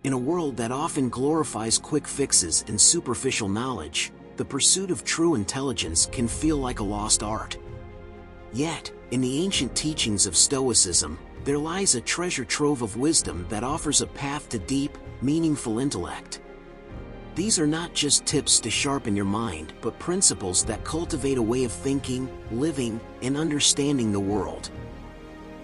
In a world that often glorifies quick fixes and superficial knowledge, the pursuit of true intelligence can feel like a lost art. Yet, in the ancient teachings of Stoicism, there lies a treasure trove of wisdom that offers a path to deep, meaningful intellect. These are not just tips to sharpen your mind, but principles that cultivate a way of thinking, living, and understanding the world.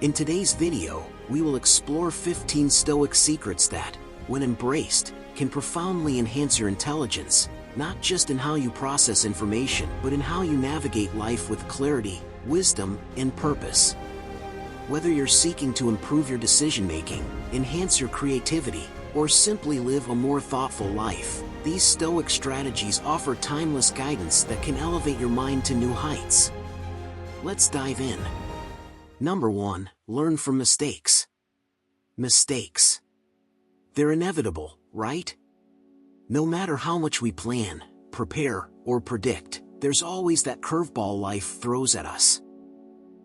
In today's video, we will explore 15 Stoic secrets that, when embraced, can profoundly enhance your intelligence, not just in how you process information, but in how you navigate life with clarity, wisdom, and purpose. Whether you're seeking to improve your decision-making, enhance your creativity, or simply live a more thoughtful life, these Stoic strategies offer timeless guidance that can elevate your mind to new heights. Let's dive in. Number 1. Learn from mistakes. Mistakes. They're inevitable, right? No matter how much we plan, prepare, or predict, there's always that curveball life throws at us.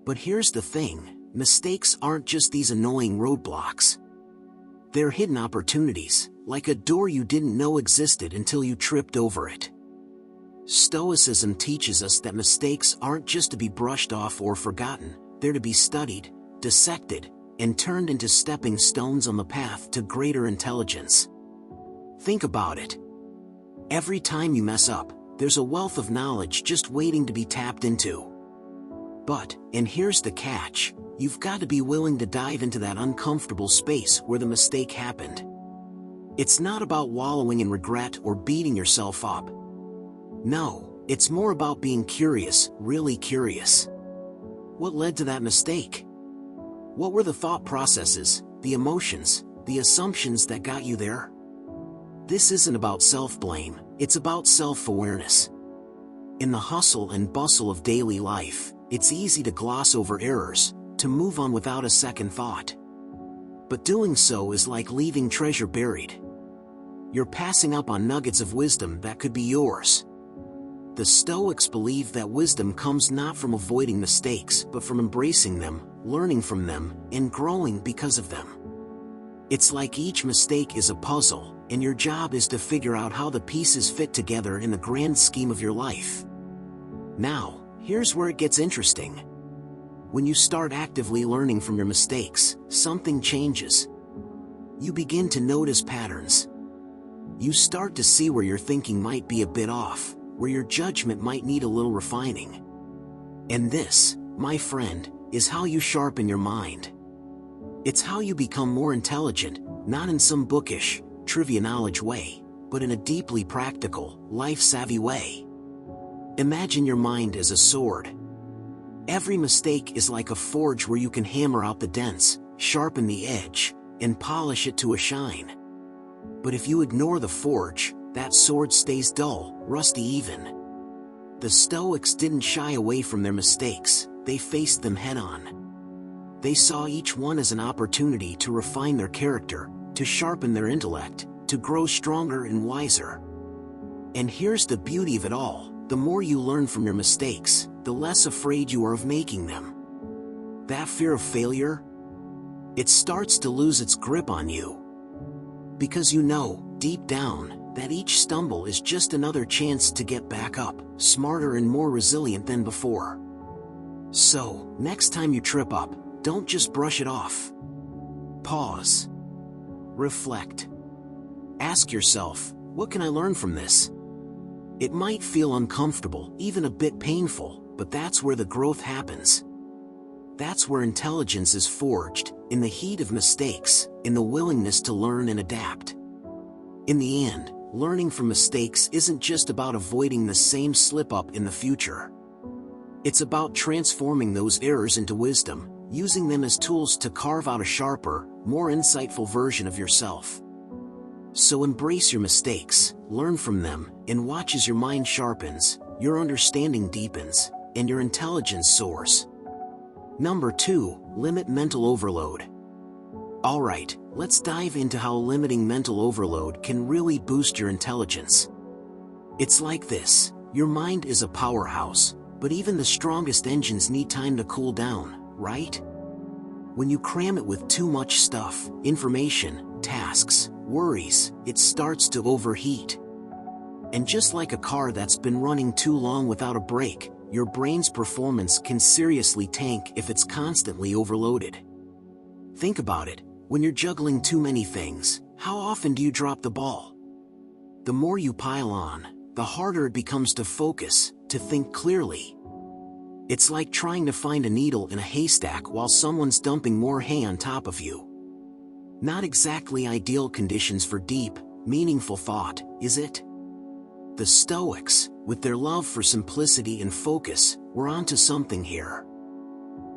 But here's the thing, mistakes aren't just these annoying roadblocks. They're hidden opportunities, like a door you didn't know existed until you tripped over it. Stoicism teaches us that mistakes aren't just to be brushed off or forgotten, they're to be studied, dissected, and turned into stepping stones on the path to greater intelligence. Think about it. Every time you mess up, there's a wealth of knowledge just waiting to be tapped into. But, and here's the catch, you've got to be willing to dive into that uncomfortable space where the mistake happened. It's not about wallowing in regret or beating yourself up. No, it's more about being curious, really curious. What led to that mistake? What were the thought processes, the emotions, the assumptions that got you there? This isn't about self-blame, it's about self-awareness. In the hustle and bustle of daily life, it's easy to gloss over errors, to move on without a second thought. But doing so is like leaving treasure buried. You're passing up on nuggets of wisdom that could be yours. The Stoics believe that wisdom comes not from avoiding mistakes, but from embracing them, learning from them, and growing because of them. It's like each mistake is a puzzle, and your job is to figure out how the pieces fit together in the grand scheme of your life. Now, here's where it gets interesting. When you start actively learning from your mistakes, something changes. You begin to notice patterns. You start to see where your thinking might be a bit off, where your judgment might need a little refining. And this, my friend, is how you sharpen your mind. It's how you become more intelligent, not in some bookish, trivia knowledge way, but in a deeply practical, life-savvy way. Imagine your mind as a sword. Every mistake is like a forge where you can hammer out the dents, sharpen the edge, and polish it to a shine. But if you ignore the forge, that sword stays dull, rusty even. The Stoics didn't shy away from their mistakes, they faced them head-on. They saw each one as an opportunity to refine their character, to sharpen their intellect, to grow stronger and wiser. And here's the beauty of it all, the more you learn from your mistakes, the less afraid you are of making them. That fear of failure? It starts to lose its grip on you. Because you know, deep down, that each stumble is just another chance to get back up, smarter and more resilient than before. So, next time you trip up, don't just brush it off. Pause. Reflect. Ask yourself, what can I learn from this? It might feel uncomfortable, even a bit painful, but that's where the growth happens. That's where intelligence is forged, in the heat of mistakes, in the willingness to learn and adapt. In the end, learning from mistakes isn't just about avoiding the same slip-up in the future. It's about transforming those errors into wisdom, using them as tools to carve out a sharper, more insightful version of yourself. So embrace your mistakes, learn from them, and watch as your mind sharpens, your understanding deepens, and your intelligence soars. Number 2, limit mental overload. Alright, let's dive into how limiting mental overload can really boost your intelligence. It's like this, your mind is a powerhouse, but even the strongest engines need time to cool down, right? When you cram it with too much stuff, information, tasks, worries, it starts to overheat. And just like a car that's been running too long without a brake, your brain's performance can seriously tank if it's constantly overloaded. Think about it, when you're juggling too many things, how often do you drop the ball? The more you pile on, the harder it becomes to focus, to think clearly. It's like trying to find a needle in a haystack while someone's dumping more hay on top of you. Not exactly ideal conditions for deep, meaningful thought, is it? The Stoics, with their love for simplicity and focus, were onto something here.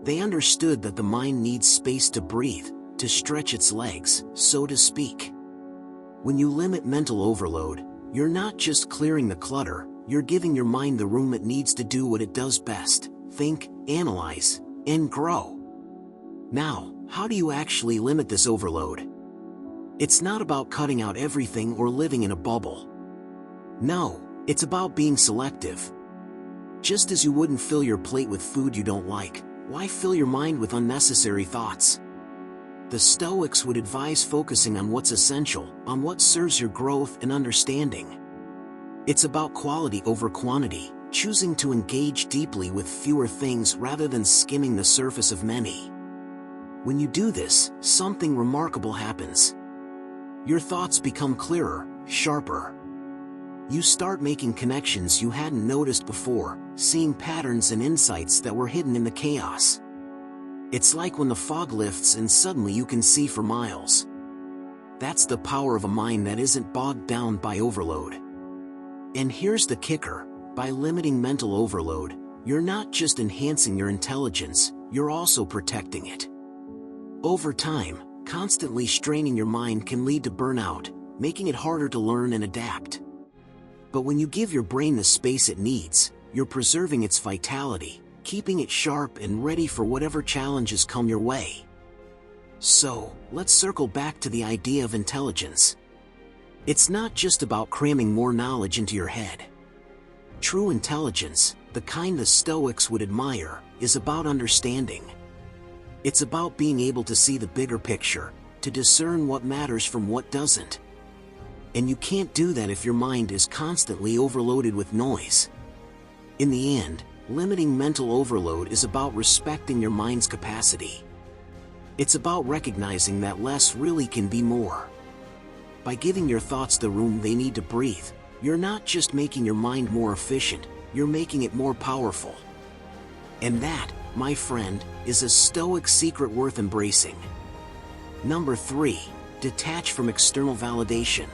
They understood that the mind needs space to breathe, to stretch its legs, so to speak. When you limit mental overload, you're not just clearing the clutter, you're giving your mind the room it needs to do what it does best: think, analyze, and grow. Now, how do you actually limit this overload? It's not about cutting out everything or living in a bubble. No, it's about being selective. Just as you wouldn't fill your plate with food you don't like, why fill your mind with unnecessary thoughts? The Stoics would advise focusing on what's essential, on what serves your growth and understanding. It's about quality over quantity, choosing to engage deeply with fewer things rather than skimming the surface of many. When you do this, something remarkable happens. Your thoughts become clearer, sharper. You start making connections you hadn't noticed before, seeing patterns and insights that were hidden in the chaos. It's like when the fog lifts and suddenly you can see for miles. That's the power of a mind that isn't bogged down by overload. And here's the kicker: by limiting mental overload, you're not just enhancing your intelligence, you're also protecting it. Over time, constantly straining your mind can lead to burnout, making it harder to learn and adapt. But when you give your brain the space it needs, you're preserving its vitality, keeping it sharp and ready for whatever challenges come your way. So, let's circle back to the idea of intelligence. It's not just about cramming more knowledge into your head. True intelligence, the kind the Stoics would admire, is about understanding. It's about being able to see the bigger picture, to discern what matters from what doesn't. And you can't do that if your mind is constantly overloaded with noise. In the end, limiting mental overload is about respecting your mind's capacity. It's about recognizing that less really can be more. By giving your thoughts the room they need to breathe, you're not just making your mind more efficient, you're making it more powerful. And that, my friend, is a Stoic secret worth embracing. Number 3. Detach from external validation.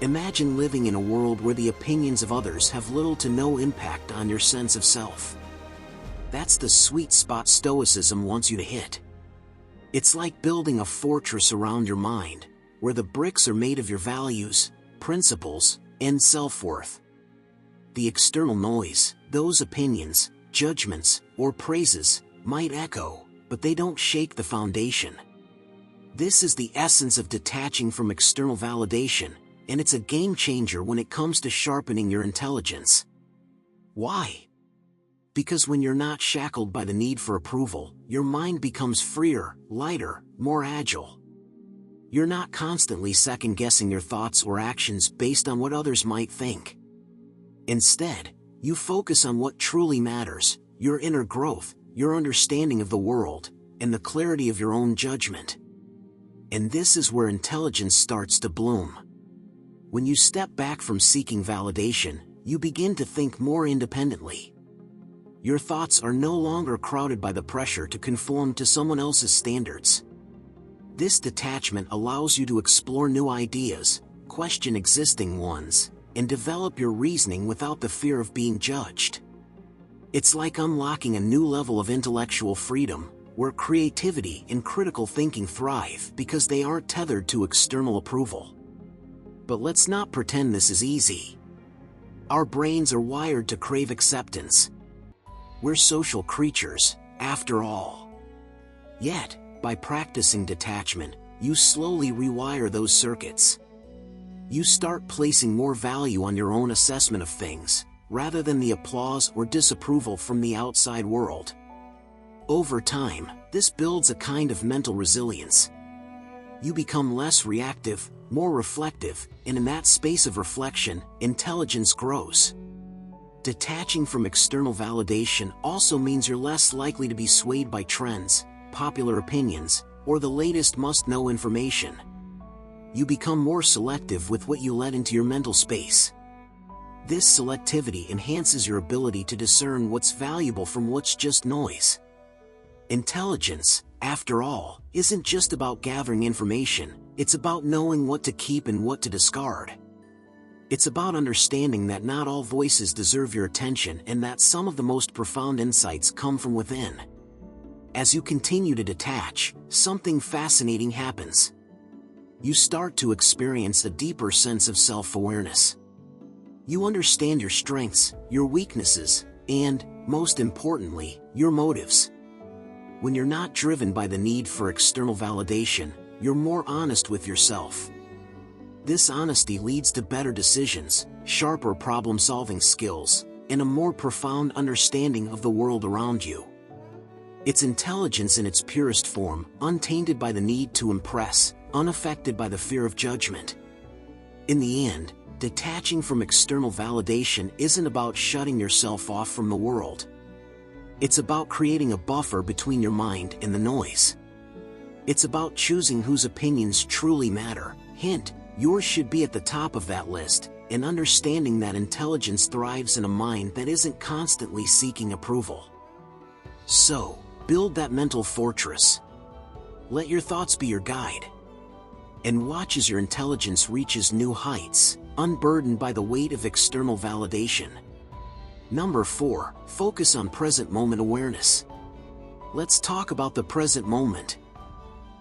Imagine living in a world where the opinions of others have little to no impact on your sense of self. That's the sweet spot Stoicism wants you to hit. It's like building a fortress around your mind, where the bricks are made of your values, principles, and self-worth. The external noise, those opinions, judgments, or praises, might echo, but they don't shake the foundation. This is the essence of detaching from external validation, and it's a game changer when it comes to sharpening your intelligence. Why? Because when you're not shackled by the need for approval, your mind becomes freer, lighter, more agile. You're not constantly second-guessing your thoughts or actions based on what others might think. Instead, you focus on what truly matters: your inner growth, your understanding of the world, and the clarity of your own judgment. And this is where intelligence starts to bloom. When you step back from seeking validation, you begin to think more independently. Your thoughts are no longer crowded by the pressure to conform to someone else's standards. This detachment allows you to explore new ideas, question existing ones, and develop your reasoning without the fear of being judged. It's like unlocking a new level of intellectual freedom, where creativity and critical thinking thrive because they aren't tethered to external approval. But let's not pretend this is easy. Our brains are wired to crave acceptance. We're social creatures, after all. Yet, by practicing detachment, you slowly rewire those circuits. You start placing more value on your own assessment of things, rather than the applause or disapproval from the outside world. Over time, this builds a kind of mental resilience. You become less reactive, more reflective, and in that space of reflection, intelligence grows. Detaching from external validation also means you're less likely to be swayed by trends, popular opinions, or the latest must-know information. You become more selective with what you let into your mental space. This selectivity enhances your ability to discern what's valuable from what's just noise. Intelligence, after all, isn't just about gathering information, it's about knowing what to keep and what to discard. It's about understanding that not all voices deserve your attention and that some of the most profound insights come from within. As you continue to detach, something fascinating happens. You start to experience a deeper sense of self-awareness. You understand your strengths, your weaknesses, and, most importantly, your motives. When you're not driven by the need for external validation, you're more honest with yourself. This honesty leads to better decisions, sharper problem-solving skills, and a more profound understanding of the world around you. It's intelligence in its purest form, untainted by the need to impress, unaffected by the fear of judgment. In the end, detaching from external validation isn't about shutting yourself off from the world. It's about creating a buffer between your mind and the noise. It's about choosing whose opinions truly matter. Hint, yours should be at the top of that list, and understanding that intelligence thrives in a mind that isn't constantly seeking approval. So, build that mental fortress. Let your thoughts be your guide. And watch as your intelligence reaches new heights, unburdened by the weight of external validation. Number 4, focus on present moment awareness. Let's talk about the present moment.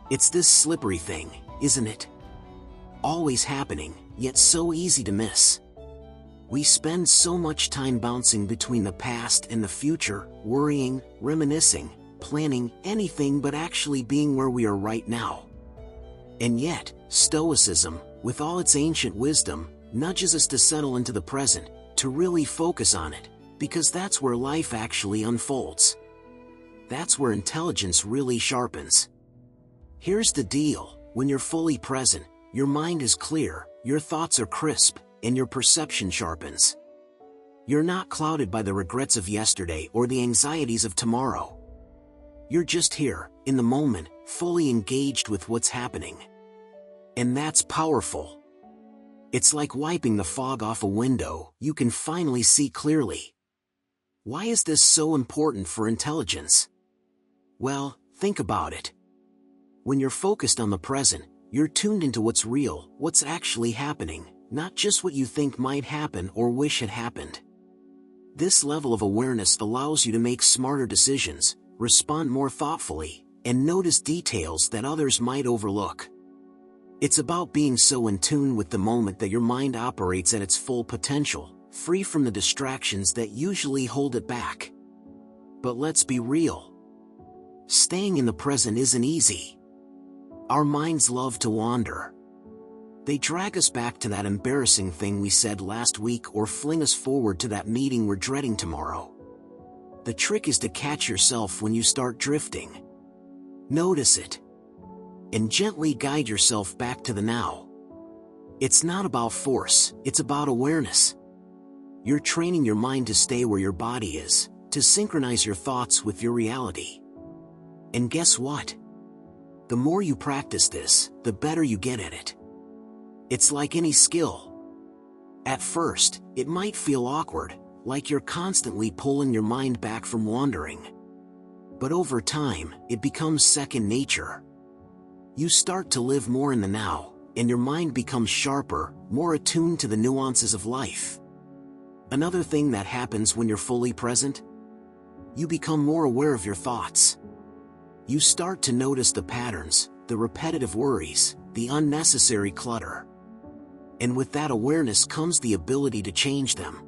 It's this slippery thing, isn't it? Always happening, yet so easy to miss. We spend so much time bouncing between the past and the future, worrying, reminiscing, planning anything but actually being where we are right now. And yet, Stoicism, with all its ancient wisdom, nudges us to settle into the present, to really focus on it, because that's where life actually unfolds. That's where intelligence really sharpens. Here's the deal: when you're fully present, your mind is clear, your thoughts are crisp, and your perception sharpens. You're not clouded by the regrets of yesterday or the anxieties of tomorrow. You're just here, in the moment, fully engaged with what's happening. And that's powerful. It's like wiping the fog off a window. You can finally see clearly. Why is this so important for intelligence? Well, think about it. When you're focused on the present, you're tuned into what's real, what's actually happening, not just what you think might happen or wish had happened. This level of awareness allows you to make smarter decisions, respond more thoughtfully, and notice details that others might overlook. It's about being so in tune with the moment that your mind operates at its full potential, free from the distractions that usually hold it back. But let's be real. Staying in the present isn't easy. Our minds love to wander. They drag us back to that embarrassing thing we said last week or fling us forward to that meeting we're dreading tomorrow. The trick is to catch yourself when you start drifting. Notice it. And gently guide yourself back to the now. It's not about force, it's about awareness. You're training your mind to stay where your body is, to synchronize your thoughts with your reality. And guess what? The more you practice this, the better you get at it. It's like any skill. At first, it might feel awkward, like you're constantly pulling your mind back from wandering. But over time, it becomes second nature. You start to live more in the now, and your mind becomes sharper, more attuned to the nuances of life. Another thing that happens when you're fully present? You become more aware of your thoughts. You start to notice the patterns, the repetitive worries, the unnecessary clutter. And with that awareness comes the ability to change them.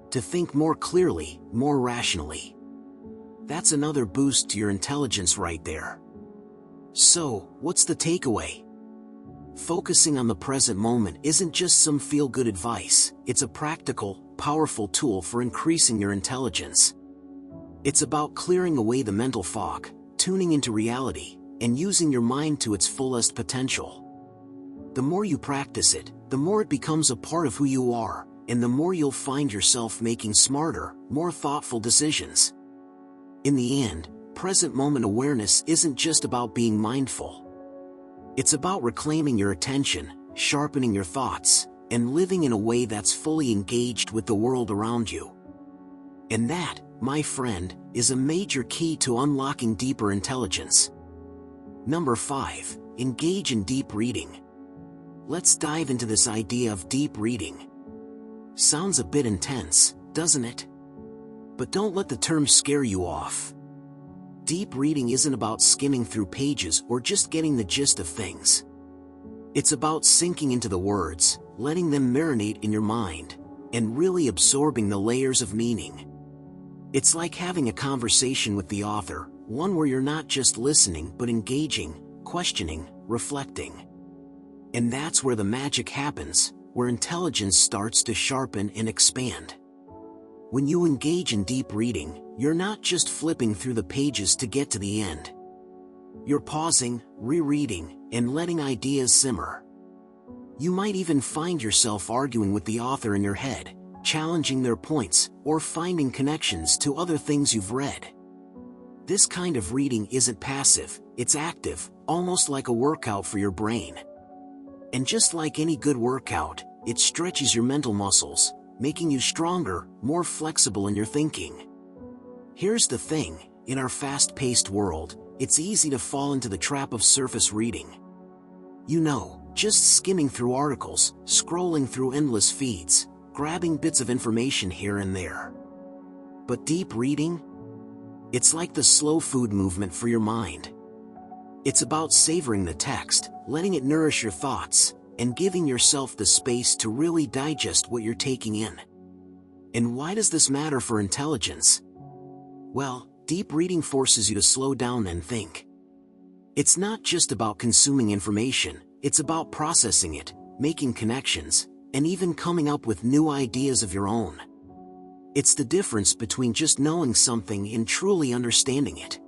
To think more clearly, more rationally. That's another boost to your intelligence right there. So, what's the takeaway? Focusing on the present moment isn't just some feel-good advice, it's a practical, powerful tool for increasing your intelligence. It's about clearing away the mental fog, tuning into reality, and using your mind to its fullest potential. The more you practice it, the more it becomes a part of who you are, and the more you'll find yourself making smarter, more thoughtful decisions. In the end, present moment awareness isn't just about being mindful. It's about reclaiming your attention, sharpening your thoughts, and living in a way that's fully engaged with the world around you. And that, my friend, is a major key to unlocking deeper intelligence. Number 5. Engage in deep reading. Let's dive into this idea of deep reading. Sounds a bit intense, doesn't it? But don't let the term scare you off. Deep reading isn't about skimming through pages or just getting the gist of things. It's about sinking into the words, letting them marinate in your mind, and really absorbing the layers of meaning. It's like having a conversation with the author, one where you're not just listening but engaging, questioning, reflecting. And that's where the magic happens, where intelligence starts to sharpen and expand. When you engage in deep reading, you're not just flipping through the pages to get to the end. You're pausing, rereading, and letting ideas simmer. You might even find yourself arguing with the author in your head, challenging their points, or finding connections to other things you've read. This kind of reading isn't passive, it's active, almost like a workout for your brain. And just like any good workout, it stretches your mental muscles, making you stronger, more flexible in your thinking. Here's the thing, in our fast-paced world, it's easy to fall into the trap of surface reading. You know, just skimming through articles, scrolling through endless feeds, grabbing bits of information here and there. But deep reading? It's like the slow food movement for your mind. It's about savoring the text, letting it nourish your thoughts, and giving yourself the space to really digest what you're taking in. And why does this matter for intelligence? Well, deep reading forces you to slow down and think. It's not just about consuming information, it's about processing it, making connections, and even coming up with new ideas of your own. It's the difference between just knowing something and truly understanding it.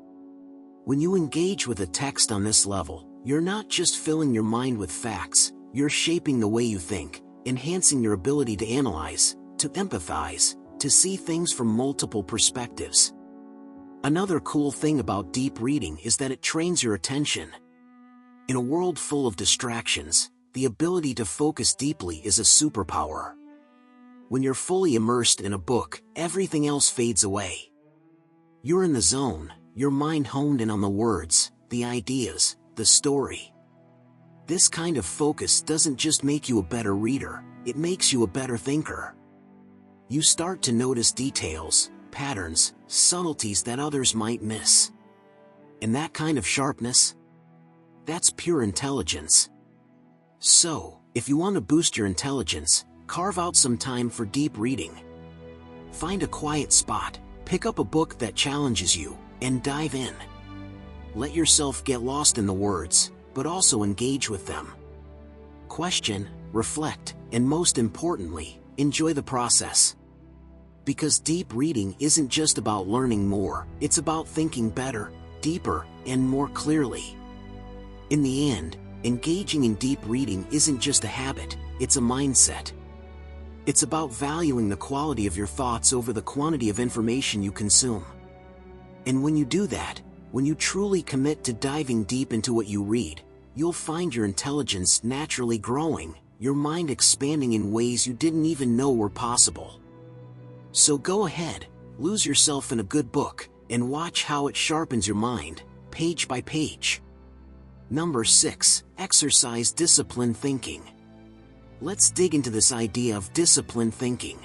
When you engage with a text on this level, you're not just filling your mind with facts, you're shaping the way you think, enhancing your ability to analyze, to empathize, to see things from multiple perspectives. Another cool thing about deep reading is that it trains your attention. In a world full of distractions, the ability to focus deeply is a superpower. When you're fully immersed in a book, everything else fades away. You're in the zone, your mind honed in on the words, the ideas, the story. This kind of focus doesn't just make you a better reader, it makes you a better thinker. You start to notice details, patterns, subtleties that others might miss. And that kind of sharpness? That's pure intelligence. So, if you want to boost your intelligence, carve out some time for deep reading. Find a quiet spot, pick up a book that challenges you, and dive in. Let yourself get lost in the words, but also engage with them. Question, reflect, and most importantly, enjoy the process. Because deep reading isn't just about learning more, it's about thinking better, deeper, and more clearly. In the end, engaging in deep reading isn't just a habit, it's a mindset. It's about valuing the quality of your thoughts over the quantity of information you consume. And when you do that, when you truly commit to diving deep into what you read, you'll find your intelligence naturally growing, your mind expanding in ways you didn't even know were possible. So go ahead, lose yourself in a good book, and watch how it sharpens your mind, page by page. Number 6. Exercise disciplined thinking. Let's dig into this idea of disciplined thinking.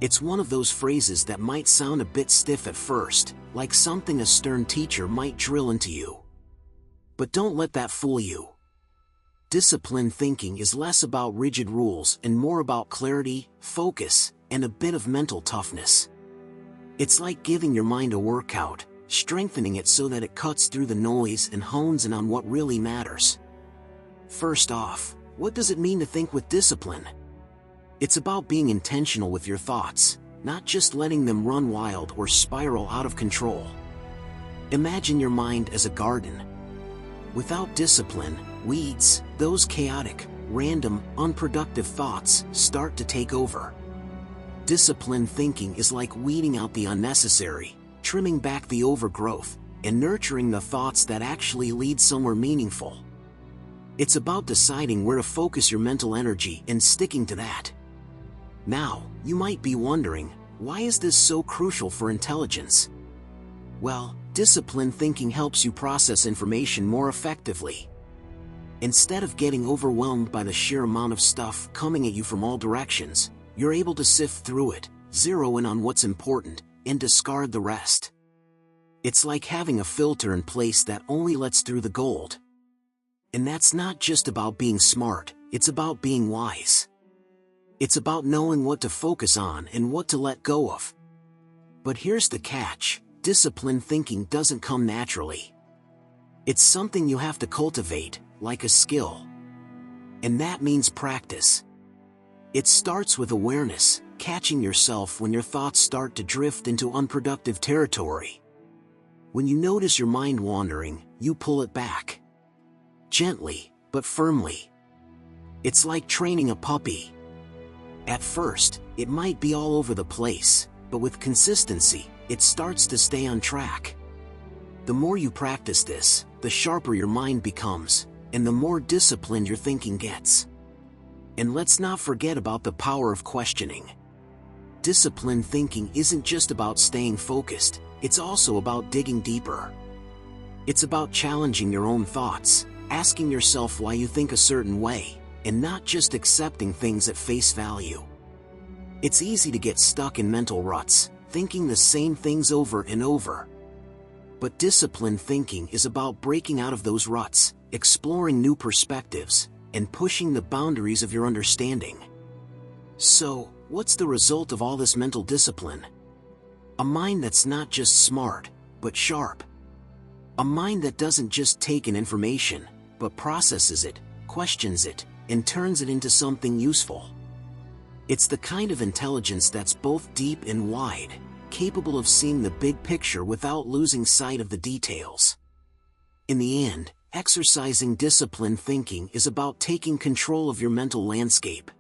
It's one of those phrases that might sound a bit stiff at first, like something a stern teacher might drill into you. But don't let that fool you. Disciplined thinking is less about rigid rules and more about clarity, focus, and a bit of mental toughness. It's like giving your mind a workout, strengthening it so that it cuts through the noise and hones in on what really matters. First off, what does it mean to think with discipline? It's about being intentional with your thoughts, not just letting them run wild or spiral out of control. Imagine your mind as a garden. Without discipline, weeds, those chaotic, random, unproductive thoughts, start to take over. Disciplined thinking is like weeding out the unnecessary, trimming back the overgrowth, and nurturing the thoughts that actually lead somewhere meaningful. It's about deciding where to focus your mental energy and sticking to that. Now, you might be wondering, why is this so crucial for intelligence? Well, disciplined thinking helps you process information more effectively. Instead of getting overwhelmed by the sheer amount of stuff coming at you from all directions, you're able to sift through it, zero in on what's important, and discard the rest. It's like having a filter in place that only lets through the gold. And that's not just about being smart, it's about being wise. It's about knowing what to focus on and what to let go of. But here's the catch: disciplined thinking doesn't come naturally. It's something you have to cultivate, like a skill. And that means practice. It starts with awareness, catching yourself when your thoughts start to drift into unproductive territory. When you notice your mind wandering, you pull it back. Gently, but firmly. It's like training a puppy. At first, it might be all over the place, but with consistency, it starts to stay on track. The more you practice this, the sharper your mind becomes, and the more disciplined your thinking gets. And let's not forget about the power of questioning. Disciplined thinking isn't just about staying focused, it's also about digging deeper. It's about challenging your own thoughts, asking yourself why you think a certain way, and not just accepting things at face value. It's easy to get stuck in mental ruts, thinking the same things over and over. But disciplined thinking is about breaking out of those ruts, exploring new perspectives, and pushing the boundaries of your understanding. So, what's the result of all this mental discipline? A mind that's not just smart, but sharp. A mind that doesn't just take in information, but processes it, questions it, and turns it into something useful. It's the kind of intelligence that's both deep and wide, capable of seeing the big picture without losing sight of the details. In the end, exercising disciplined thinking is about taking control of your mental landscape.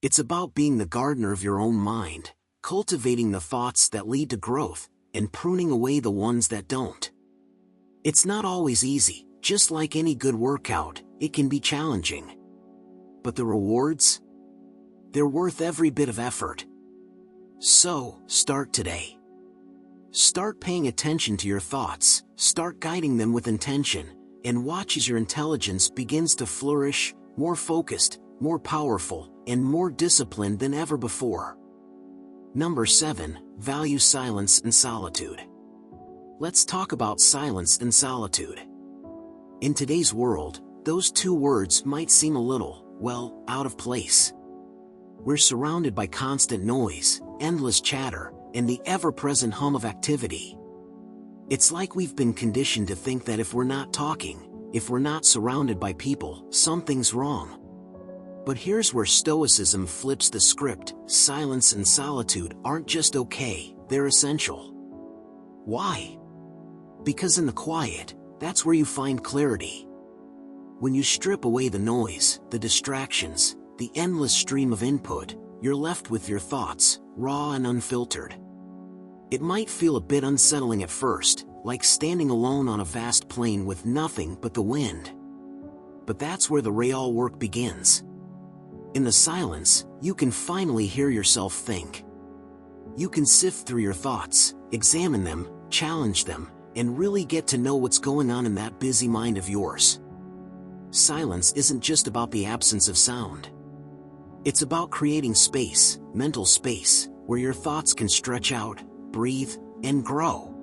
It's about being the gardener of your own mind, cultivating the thoughts that lead to growth, and pruning away the ones that don't. It's not always easy, just like any good workout, it can be challenging. But the rewards? They're worth every bit of effort. So, start today. Start paying attention to your thoughts, start guiding them with intention, and watch as your intelligence begins to flourish, more focused, more powerful, and more disciplined than ever before. Number 7, value silence and solitude. Let's talk about silence and solitude. In today's world, those two words might seem a little, well, out of place. We're surrounded by constant noise, endless chatter, and the ever-present hum of activity. It's like we've been conditioned to think that if we're not talking, if we're not surrounded by people, something's wrong. But here's where Stoicism flips the script: silence and solitude aren't just okay, they're essential. Why? Because in the quiet, that's where you find clarity. When you strip away the noise, the distractions, the endless stream of input, you're left with your thoughts, raw and unfiltered. It might feel a bit unsettling at first, like standing alone on a vast plain with nothing but the wind. But that's where the real work begins. In the silence, you can finally hear yourself think. You can sift through your thoughts, examine them, challenge them, and really get to know what's going on in that busy mind of yours. Silence isn't just about the absence of sound. It's about creating space, mental space, where your thoughts can stretch out, breathe, and grow.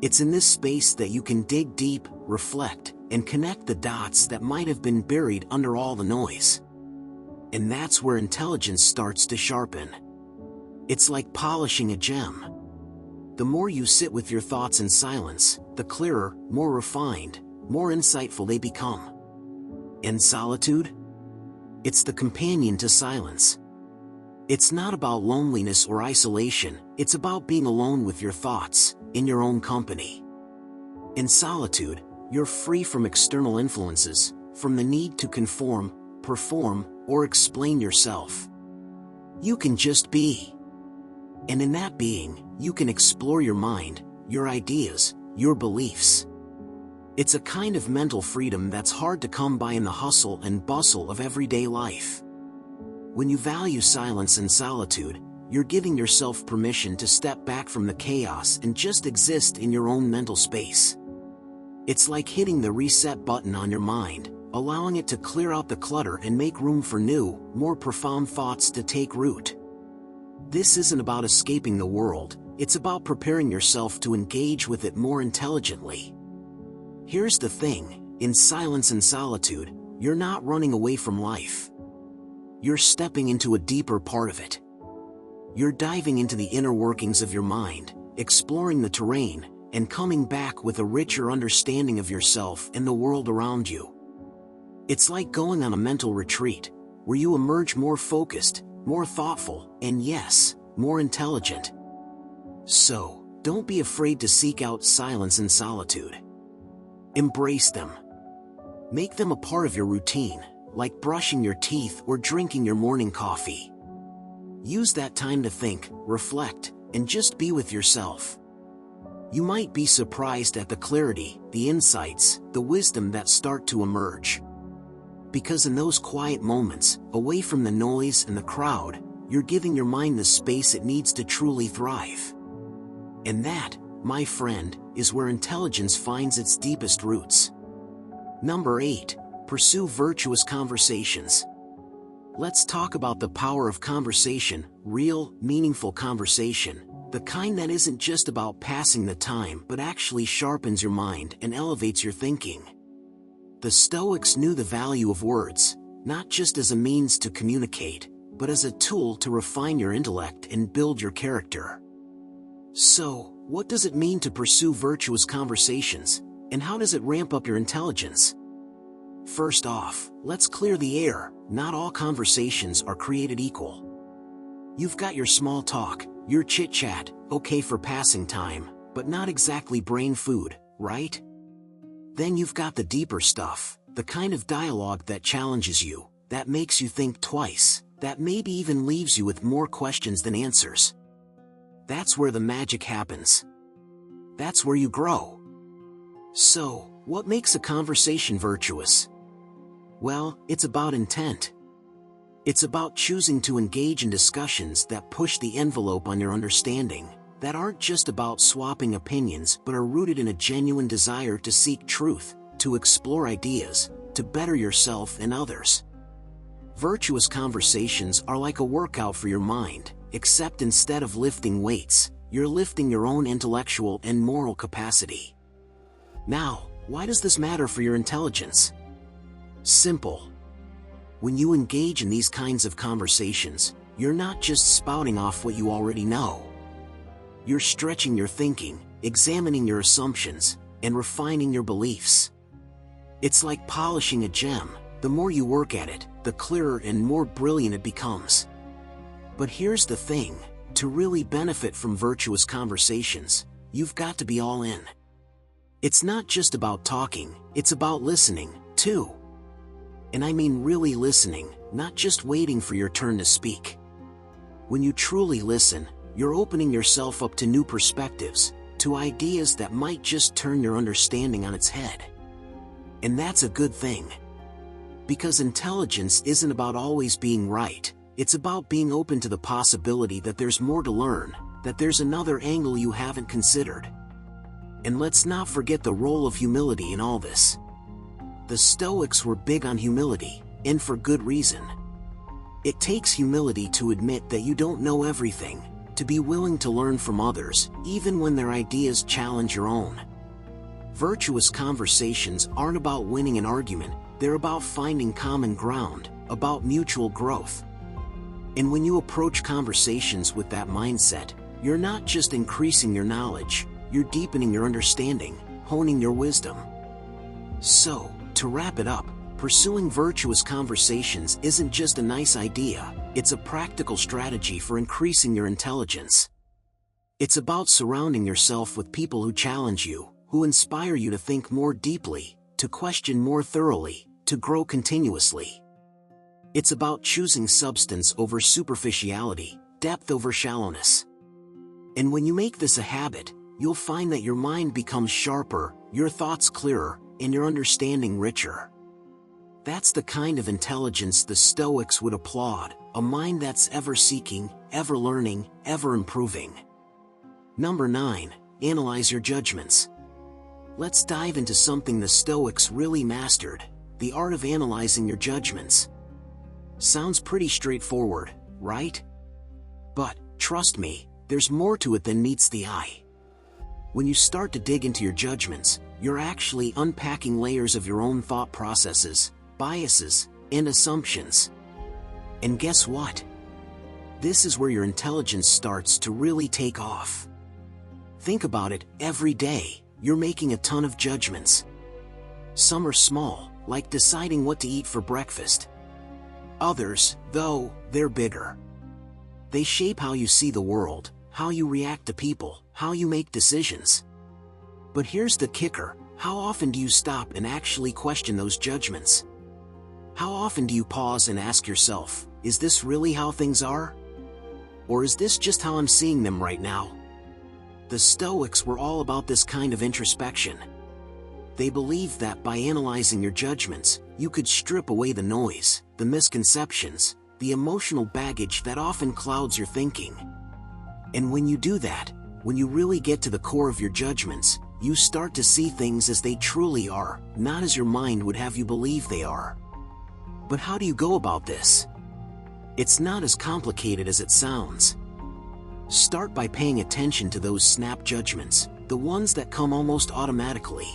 It's in this space that you can dig deep, reflect, and connect the dots that might have been buried under all the noise. And that's where intelligence starts to sharpen. It's like polishing a gem. The more you sit with your thoughts in silence, the clearer, more refined, more insightful they become. And solitude? It's the companion to silence. It's not about loneliness or isolation, it's about being alone with your thoughts, in your own company. In solitude, You're free from external influences, from the need to conform, perform, or explain yourself. You can just be. And in that being, you can explore your mind, your ideas, your beliefs. It's a kind of mental freedom that's hard to come by in the hustle and bustle of everyday life. When you value silence and solitude, you're giving yourself permission to step back from the chaos and just exist in your own mental space. It's like hitting the reset button on your mind, allowing it to clear out the clutter and make room for new, more profound thoughts to take root. This isn't about escaping the world, it's about preparing yourself to engage with it more intelligently. Here's the thing, in silence and solitude, you're not running away from life. You're stepping into a deeper part of it. You're diving into the inner workings of your mind, exploring the terrain, and coming back with a richer understanding of yourself and the world around you. It's like going on a mental retreat, where you emerge more focused, more thoughtful, and yes, more intelligent. So, don't be afraid to seek out silence and solitude. Embrace them. Make them a part of your routine, like brushing your teeth or drinking your morning coffee. Use that time to think, reflect, and just be with yourself. You might be surprised at the clarity, the insights, the wisdom that start to emerge. Because in those quiet moments, away from the noise and the crowd, you're giving your mind the space it needs to truly thrive. And that, my friend, is where intelligence finds its deepest roots. Number 8. Pursue virtuous conversations. Let's talk about the power of conversation, real, meaningful conversation, the kind that isn't just about passing the time but actually sharpens your mind and elevates your thinking. The Stoics knew the value of words, not just as a means to communicate, but as a tool to refine your intellect and build your character. So, what does it mean to pursue virtuous conversations, and how does it ramp up your intelligence? First off, let's clear the air. Not all conversations are created equal. You've got your small talk, your chit-chat, okay for passing time, but not exactly brain food, right? Then you've got the deeper stuff, the kind of dialogue that challenges you, that makes you think twice, that maybe even leaves you with more questions than answers. That's where the magic happens. That's where you grow. So, what makes a conversation virtuous? Well, it's about intent. It's about choosing to engage in discussions that push the envelope on your understanding, that aren't just about swapping opinions but are rooted in a genuine desire to seek truth, to explore ideas, to better yourself and others. Virtuous conversations are like a workout for your mind, except instead of lifting weights, you're lifting your own intellectual and moral capacity. Now, why does this matter for your intelligence? Simple. When you engage in these kinds of conversations, you're not just spouting off what you already know. You're stretching your thinking, examining your assumptions, and refining your beliefs. It's like polishing a gem. The more you work at it, the clearer and more brilliant it becomes. But here's the thing, to really benefit from virtuous conversations, you've got to be all in. It's not just about talking, it's about listening, too. And I mean really listening, not just waiting for your turn to speak. When you truly listen, you're opening yourself up to new perspectives, to ideas that might just turn your understanding on its head. And that's a good thing. Because intelligence isn't about always being right, it's about being open to the possibility that there's more to learn, that there's another angle you haven't considered. And let's not forget the role of humility in all this. The Stoics were big on humility, and for good reason. It takes humility to admit that you don't know everything, to be willing to learn from others, even when their ideas challenge your own. Virtuous conversations aren't about winning an argument, they're about finding common ground, about mutual growth. And when you approach conversations with that mindset, you're not just increasing your knowledge, you're deepening your understanding, honing your wisdom. So, to wrap it up, pursuing virtuous conversations isn't just a nice idea, it's a practical strategy for increasing your intelligence. It's about surrounding yourself with people who challenge you, who inspire you to think more deeply, to question more thoroughly, to grow continuously. It's about choosing substance over superficiality, depth over shallowness. And when you make this a habit, you'll find that your mind becomes sharper, your thoughts clearer, and your understanding richer. That's the kind of intelligence the Stoics would applaud, a mind that's ever seeking, ever learning, ever improving. Number 9. Analyze your judgments. Let's dive into something the Stoics really mastered, the art of analyzing your judgments. Sounds pretty straightforward, right? But, trust me, there's more to it than meets the eye. When you start to dig into your judgments, you're actually unpacking layers of your own thought processes, biases, and assumptions. And guess what? This is where your intelligence starts to really take off. Think about it, every day, you're making a ton of judgments. Some are small, like deciding what to eat for breakfast. Others, though, they're bigger. They shape how you see the world, how you react to people, how you make decisions. But here's the kicker, how often do you stop and actually question those judgments? How often do you pause and ask yourself, is this really how things are? Or is this just how I'm seeing them right now? The Stoics were all about this kind of introspection. They believed that by analyzing your judgments, you could strip away the noise, the misconceptions, the emotional baggage that often clouds your thinking. And when you do that, when you really get to the core of your judgments, you start to see things as they truly are, not as your mind would have you believe they are. But how do you go about this? It's not as complicated as it sounds. Start by paying attention to those snap judgments, the ones that come almost automatically.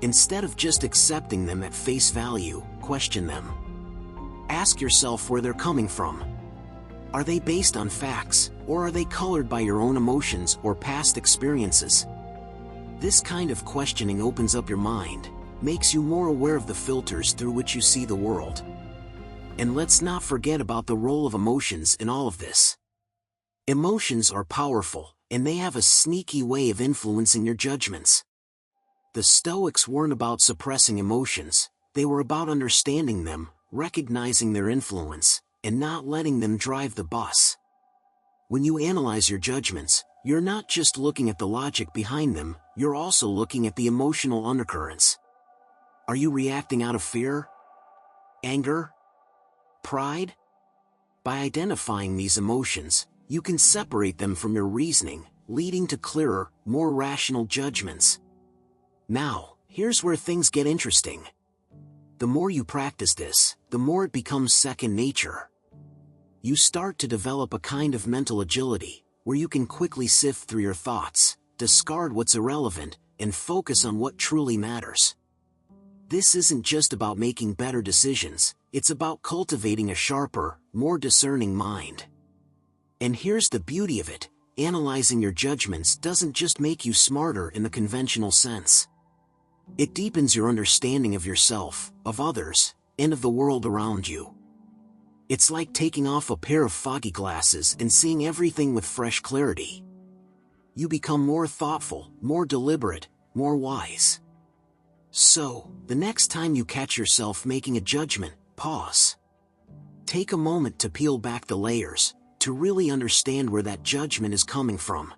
Instead of just accepting them at face value, question them. Ask yourself where they're coming from. Are they based on facts, or are they colored by your own emotions or past experiences? This kind of questioning opens up your mind, makes you more aware of the filters through which you see the world. And let's not forget about the role of emotions in all of this. Emotions are powerful, and they have a sneaky way of influencing your judgments. The Stoics weren't about suppressing emotions, they were about understanding them, recognizing their influence, and not letting them drive the bus. When you analyze your judgments, you're not just looking at the logic behind them, you're also looking at the emotional undercurrents. Are you reacting out of fear? Anger? Pride? By identifying these emotions, you can separate them from your reasoning, leading to clearer, more rational judgments. Now, here's where things get interesting. The more you practice this, the more it becomes second nature. You start to develop a kind of mental agility, where you can quickly sift through your thoughts, discard what's irrelevant, and focus on what truly matters. This isn't just about making better decisions, it's about cultivating a sharper, more discerning mind. And here's the beauty of it, analyzing your judgments doesn't just make you smarter in the conventional sense. It deepens your understanding of yourself, of others, and of the world around you. It's like taking off a pair of foggy glasses and seeing everything with fresh clarity. You become more thoughtful, more deliberate, more wise. So, the next time you catch yourself making a judgment, pause. Take a moment to peel back the layers, to really understand where that judgment is coming from.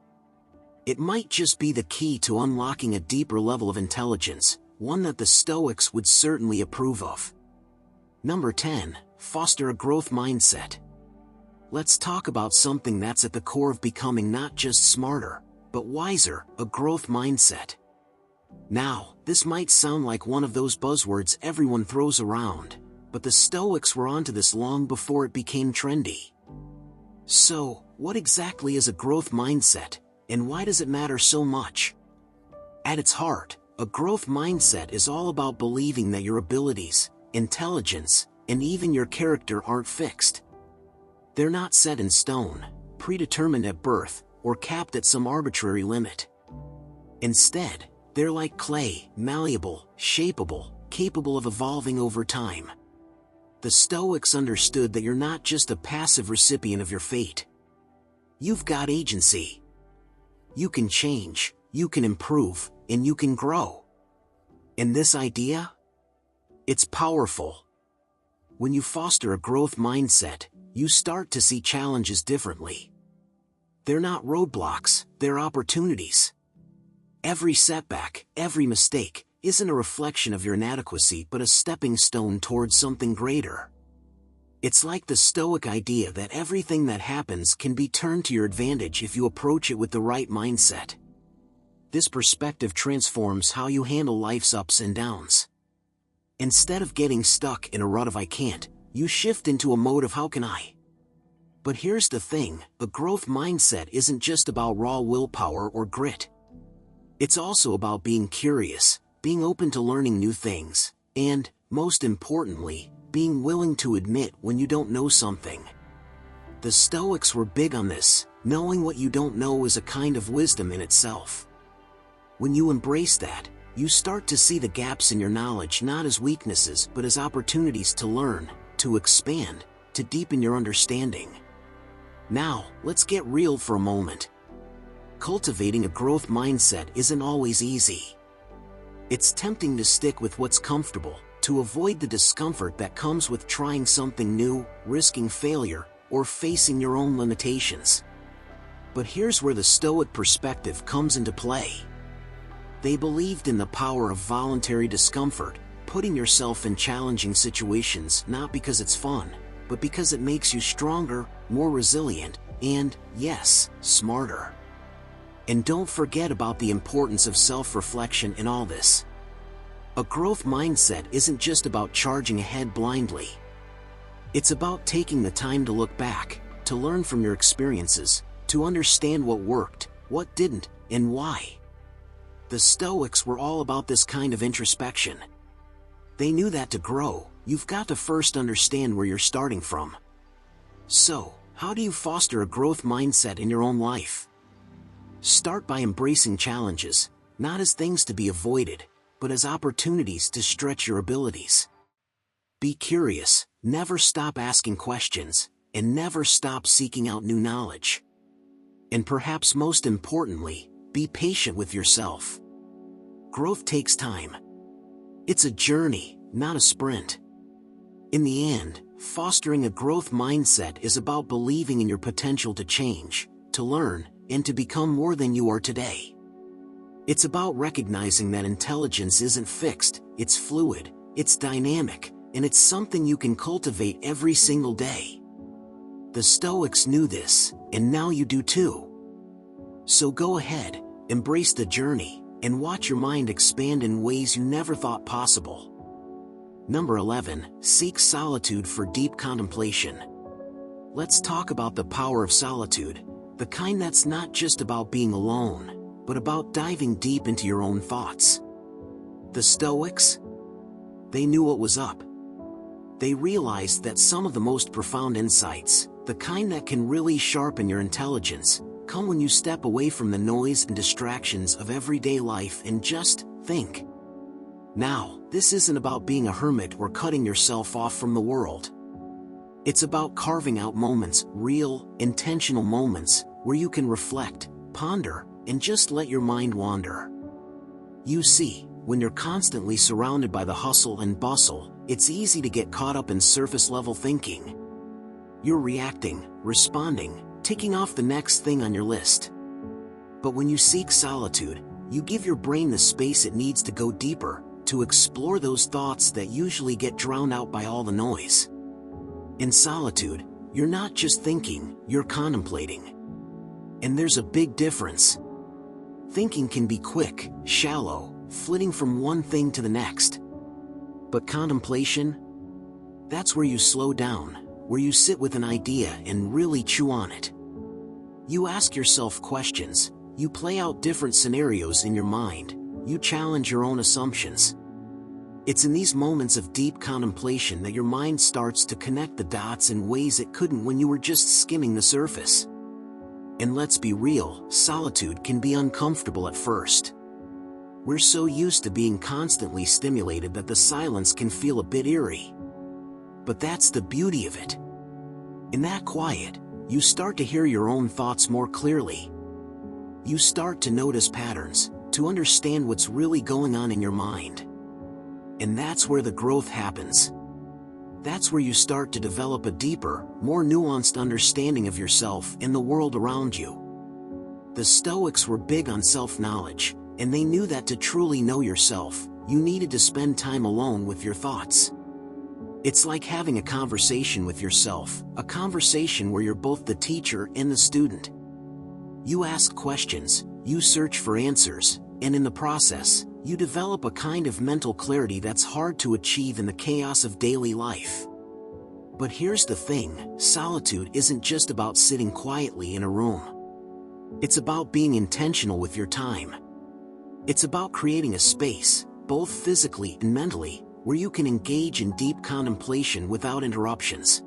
It might just be the key to unlocking a deeper level of intelligence, one that the Stoics would certainly approve of. Number 10. Foster a growth mindset. Let's talk about something that's at the core of becoming not just smarter, but wiser, a growth mindset. Now, this might sound like one of those buzzwords everyone throws around, but the Stoics were onto this long before it became trendy. So, what exactly is a growth mindset, and why does it matter so much? At its heart, a growth mindset is all about believing that your abilities, intelligence, and even your character aren't fixed. They're not set in stone, predetermined at birth, or capped at some arbitrary limit. Instead, they're like clay, malleable, shapeable, capable of evolving over time. The Stoics understood that you're not just a passive recipient of your fate. You've got agency. You can change, you can improve, and you can grow. And this idea? It's powerful. When you foster a growth mindset, you start to see challenges differently. They're not roadblocks, they're opportunities. Every setback, every mistake, isn't a reflection of your inadequacy but a stepping stone towards something greater. It's like the Stoic idea that everything that happens can be turned to your advantage if you approach it with the right mindset. This perspective transforms how you handle life's ups and downs. Instead of getting stuck in a rut of "I can't," you shift into a mode of "how can I?" But here's the thing, a growth mindset isn't just about raw willpower or grit. It's also about being curious, being open to learning new things, and, most importantly, being willing to admit when you don't know something. The Stoics were big on this. Knowing what you don't know is a kind of wisdom in itself. When you embrace that, you start to see the gaps in your knowledge not as weaknesses but as opportunities to learn, to expand, to deepen your understanding. Now, let's get real for a moment. Cultivating a growth mindset isn't always easy. It's tempting to stick with what's comfortable, to avoid the discomfort that comes with trying something new, risking failure, or facing your own limitations. But here's where the Stoic perspective comes into play. They believed in the power of voluntary discomfort, putting yourself in challenging situations not because it's fun, but because it makes you stronger, more resilient, and, yes, smarter. And don't forget about the importance of self-reflection in all this. A growth mindset isn't just about charging ahead blindly. It's about taking the time to look back, to learn from your experiences, to understand what worked, what didn't, and why. The Stoics were all about this kind of introspection. They knew that to grow, you've got to first understand where you're starting from. So, how do you foster a growth mindset in your own life? Start by embracing challenges, not as things to be avoided, but as opportunities to stretch your abilities. Be curious, never stop asking questions, and never stop seeking out new knowledge. And perhaps most importantly, be patient with yourself. Growth takes time. It's a journey, not a sprint. In the end, fostering a growth mindset is about believing in your potential to change, to learn, and to become more than you are today. It's about recognizing that intelligence isn't fixed, it's fluid, it's dynamic, and it's something you can cultivate every single day. The Stoics knew this, and now you do too. So go ahead, embrace the journey, and watch your mind expand in ways you never thought possible. Number 11, seek solitude for deep contemplation. Let's talk about the power of solitude, the kind that's not just about being alone, but about diving deep into your own thoughts. The Stoics? They knew what was up. They realized that some of the most profound insights, the kind that can really sharpen your intelligence, come when you step away from the noise and distractions of everyday life and just think. Now, this isn't about being a hermit or cutting yourself off from the world. It's about carving out moments, real, intentional moments, where you can reflect, ponder, and just let your mind wander. You see, when you're constantly surrounded by the hustle and bustle, it's easy to get caught up in surface-level thinking. You're reacting, responding, ticking off the next thing on your list. But when you seek solitude, you give your brain the space it needs to go deeper, to explore those thoughts that usually get drowned out by all the noise. In solitude, you're not just thinking, you're contemplating. And there's a big difference. Thinking can be quick, shallow, flitting from one thing to the next. But contemplation? That's where you slow down, where you sit with an idea and really chew on it. You ask yourself questions, you play out different scenarios in your mind, you challenge your own assumptions. It's in these moments of deep contemplation that your mind starts to connect the dots in ways it couldn't when you were just skimming the surface. And let's be real, solitude can be uncomfortable at first. We're so used to being constantly stimulated that the silence can feel a bit eerie. But that's the beauty of it. In that quiet, you start to hear your own thoughts more clearly. You start to notice patterns, to understand what's really going on in your mind. And that's where the growth happens. That's where you start to develop a deeper, more nuanced understanding of yourself and the world around you. The Stoics were big on self-knowledge, and they knew that to truly know yourself, you needed to spend time alone with your thoughts. It's like having a conversation with yourself, a conversation where you're both the teacher and the student. You ask questions, you search for answers, and in the process, you develop a kind of mental clarity that's hard to achieve in the chaos of daily life. But here's the thing, solitude isn't just about sitting quietly in a room. It's about being intentional with your time. It's about creating a space, both physically and mentally, where you can engage in deep contemplation without interruptions.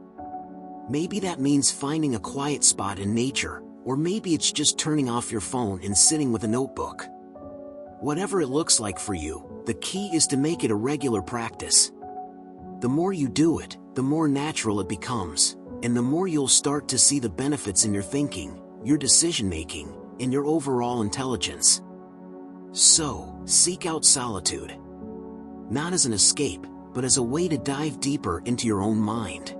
Maybe that means finding a quiet spot in nature, or maybe it's just turning off your phone and sitting with a notebook. Whatever it looks like for you, the key is to make it a regular practice. The more you do it, the more natural it becomes, and the more you'll start to see the benefits in your thinking, your decision-making, and your overall intelligence. So, seek out solitude. Not as an escape, but as a way to dive deeper into your own mind.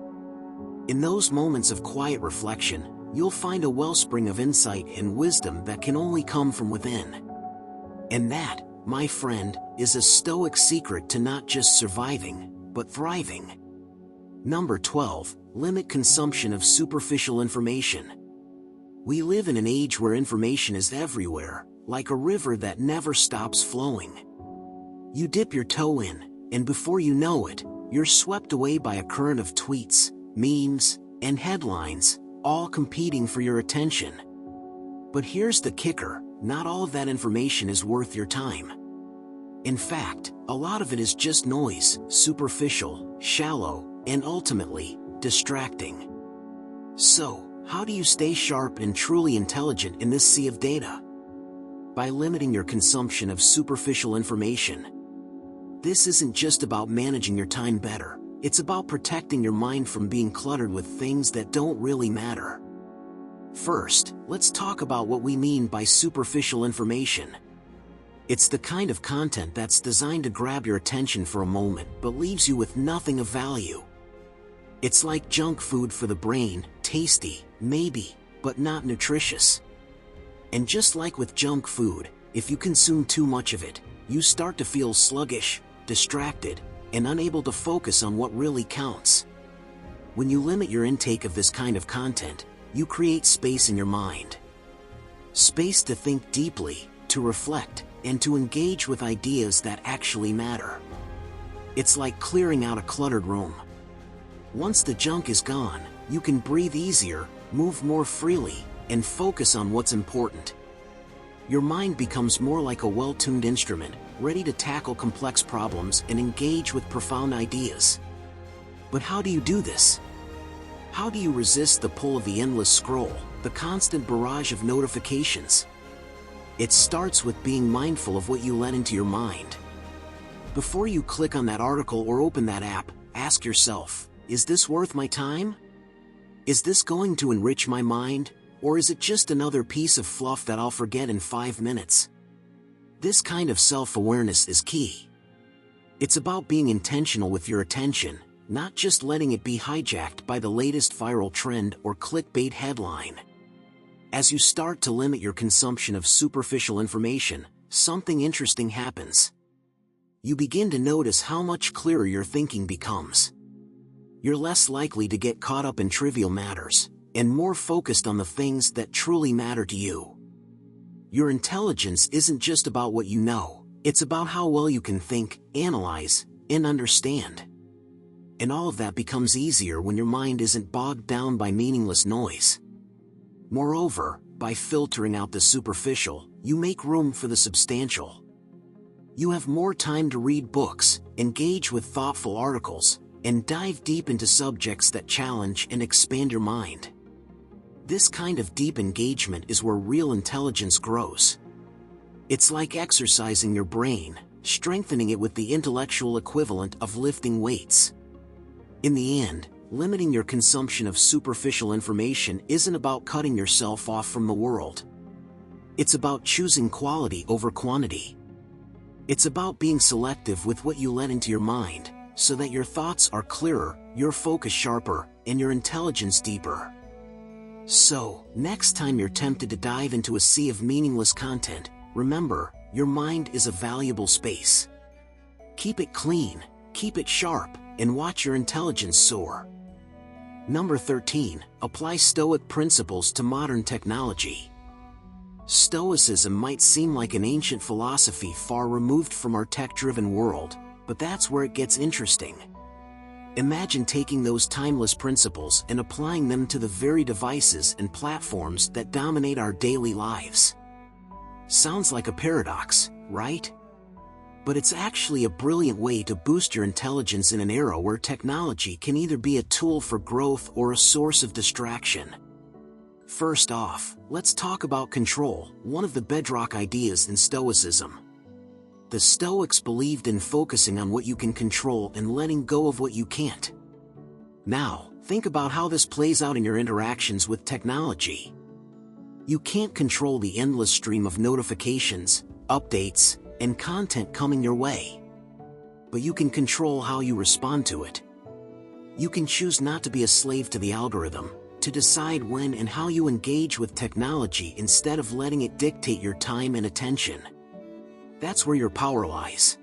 In those moments of quiet reflection, you'll find a wellspring of insight and wisdom that can only come from within. And that, my friend, is a Stoic secret to not just surviving, but thriving. Number 12, limit consumption of superficial information. We live in an age where information is everywhere, like a river that never stops flowing. You dip your toe in, and before you know it, you're swept away by a current of tweets, memes, and headlines, all competing for your attention. But here's the kicker, not all of that information is worth your time. In fact, a lot of it is just noise, superficial, shallow, and ultimately, distracting. So, how do you stay sharp and truly intelligent in this sea of data? By limiting your consumption of superficial information. This isn't just about managing your time better, it's about protecting your mind from being cluttered with things that don't really matter. First, let's talk about what we mean by superficial information. It's the kind of content that's designed to grab your attention for a moment but leaves you with nothing of value. It's like junk food for the brain, tasty, maybe, but not nutritious. And just like with junk food, if you consume too much of it, you start to feel sluggish, distracted, and unable to focus on what really counts. When you limit your intake of this kind of content, you create space in your mind. Space to think deeply, to reflect, and to engage with ideas that actually matter. It's like clearing out a cluttered room. Once the junk is gone, you can breathe easier, move more freely, and focus on what's important. Your mind becomes more like a well-tuned instrument, ready to tackle complex problems and engage with profound ideas. But how do you do this? How do you resist the pull of the endless scroll, the constant barrage of notifications? It starts with being mindful of what you let into your mind. Before you click on that article or open that app, ask yourself, is this worth my time? Is this going to enrich my mind, or is it just another piece of fluff that I'll forget in 5 minutes? This kind of self-awareness is key. It's about being intentional with your attention, not just letting it be hijacked by the latest viral trend or clickbait headline. As you start to limit your consumption of superficial information, something interesting happens. You begin to notice how much clearer your thinking becomes. You're less likely to get caught up in trivial matters, and more focused on the things that truly matter to you. Your intelligence isn't just about what you know, it's about how well you can think, analyze, and understand. And all of that becomes easier when your mind isn't bogged down by meaningless noise. Moreover, by filtering out the superficial, you make room for the substantial. You have more time to read books, engage with thoughtful articles, and dive deep into subjects that challenge and expand your mind. This kind of deep engagement is where real intelligence grows. It's like exercising your brain, strengthening it with the intellectual equivalent of lifting weights. In the end, limiting your consumption of superficial information isn't about cutting yourself off from the world. It's about choosing quality over quantity. It's about being selective with what you let into your mind, so that your thoughts are clearer, your focus sharper, and your intelligence deeper. So, next time you're tempted to dive into a sea of meaningless content, remember, your mind is a valuable space. Keep it clean, keep it sharp, and watch your intelligence soar. Number 13. Apply Stoic principles to modern technology. Stoicism might seem like an ancient philosophy far removed from our tech-driven world, but that's where it gets interesting. Imagine taking those timeless principles and applying them to the very devices and platforms that dominate our daily lives. Sounds like a paradox, right? But it's actually a brilliant way to boost your intelligence in an era where technology can either be a tool for growth or a source of distraction. First off, let's talk about control, one of the bedrock ideas in Stoicism. The Stoics believed in focusing on what you can control and letting go of what you can't. Now, think about how this plays out in your interactions with technology. You can't control the endless stream of notifications, updates, and content coming your way. But you can control how you respond to it. You can choose not to be a slave to the algorithm, to decide when and how you engage with technology instead of letting it dictate your time and attention. That's where your power lies.